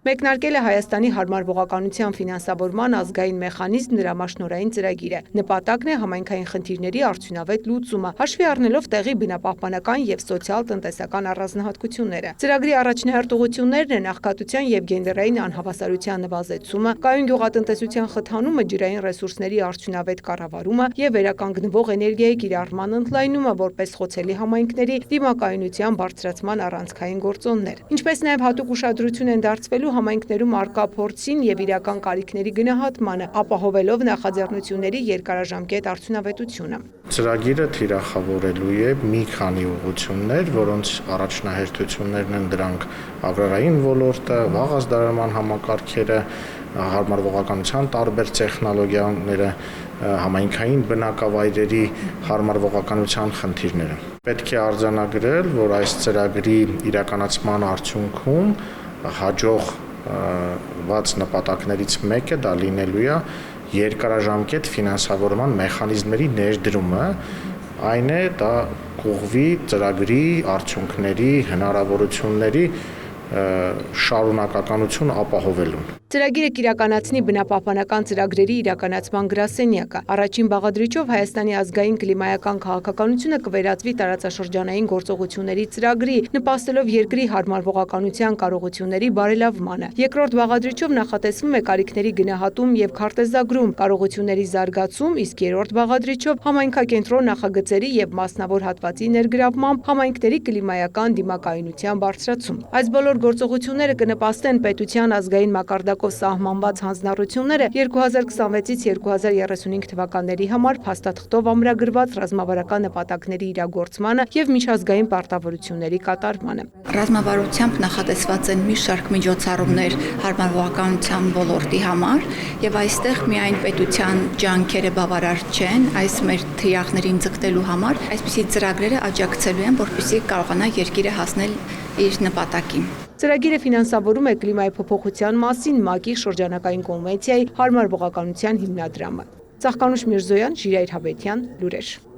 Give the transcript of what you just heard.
Մեկնարկել է Հայաստանի հարմարվողականության ֆինանսավորման ազգային մեխանիզմ դրամաշնորհային ծրագիրը։ Նպատակն է համայնքային խնդիրների արդյունավետ լուծումը, հաշվի առնելով տեղի բնապահպանական եւ սոցիալ-տնտեսական առանձնահատկությունները։ Ծրագրի առաջնահերթ ուղղություններն են աղքատության եւ գենդերային անհավասարության նվազեցումը, կայուն գյուղատնտեսության խթանումը, ջրային ռեսուրսների արդյունավետ կառավարումը եւ վերականգնվող էներգիայի կիրառման ընդլայնումը որպես խոցելի համայնքների դիմակայունության բարձրացման առանցքային գործոններ։ Ինչպես նաեւ հատուկ ուշադրություն են դարձվելու համայնքներում առկա փորձին եւ իրական կարիքների գնահատմանը, ապահովելով նախաձեռնությունների երկարաժամկետ արդյունավետությունը։ Ծրագիրը թիրախավորելու է մի քանի ուղղություններ, որոնց առաջնահերթություններն են դրանք agrarային ոլորտը, վաղազդարման համակարգերը, հարմարվողականության տարբեր տեխնոլոգիաները, համայնքային բնակավայրերի հարմարվողականության խնդիրները։ Պետք է արձանագրել, որ այս ծրագրի իրականացման արդյունքում հաջողված նպատակներից մեկը դա լինելու է երկարաժամկետ ֆինանսավորման մեխանիզմների ներդրումը, այն է դա կողմի ծրագրի արդյունքների հնարավորությունների շարունակականություն ապահովելուն։ Ծրագիրը կիրականացնի բնապահպանական ծրագրերի իրականացման գրասենյակը։ Առաջին բաղադրիչով Հայաստանի ազգային կլիմայական քաղաքականությունը կվերածվի տարածաշրջանային գործողությունների ծրագրի, նպաստելով երկրի հարմարվողականության կարողությունների բարելավմանը։ Երկրորդ բաղադրիչով նախատեսվում է կարիքների գնահատում եւ քարտեզագրում, կարողությունների զարգացում, իսկ երրորդ բաղադրիչով համայնքակենտրոն նախագծերի եւ մասնավոր հատվածի ներգրավմամբ համայնքների կլիմայական դիմակայունության բարձրացում։ Այս բոլոր գործողությունները կնպաստեն պետության ազգային մակարդակով սահմանված հանձնառությունները 2026-ից 2035 թվականների համար փաստաթղթով ամրագրված ռազմավարական նպատակների իրագործմանը եւ միջազգային պարտավորությունների կատարմանը։ Ռազմավարությամբ նախատեսված են մի շարք միջոցառումներ հարմարվողականության ոլորտի համար եւ այստեղ միայն պետության ջանքերը բավարար չեն, այս մեր թիրախներին ձգտելու համար այսպիսի ծրագրերը աջակցելու են, որպեսզի կարողանա երկիրը հասնել իր նպատակին։ Ծրագիրը ֆինանսավորում է կլիմայի փոփոխության մասին ՄԱԿ-ի շրջանակային կոնվենցիայի հարմարվողականության հիմնադրամը։ Ծաղկանուշ Միրզոյան, Ժիրայր Հավետյան, լուրեր։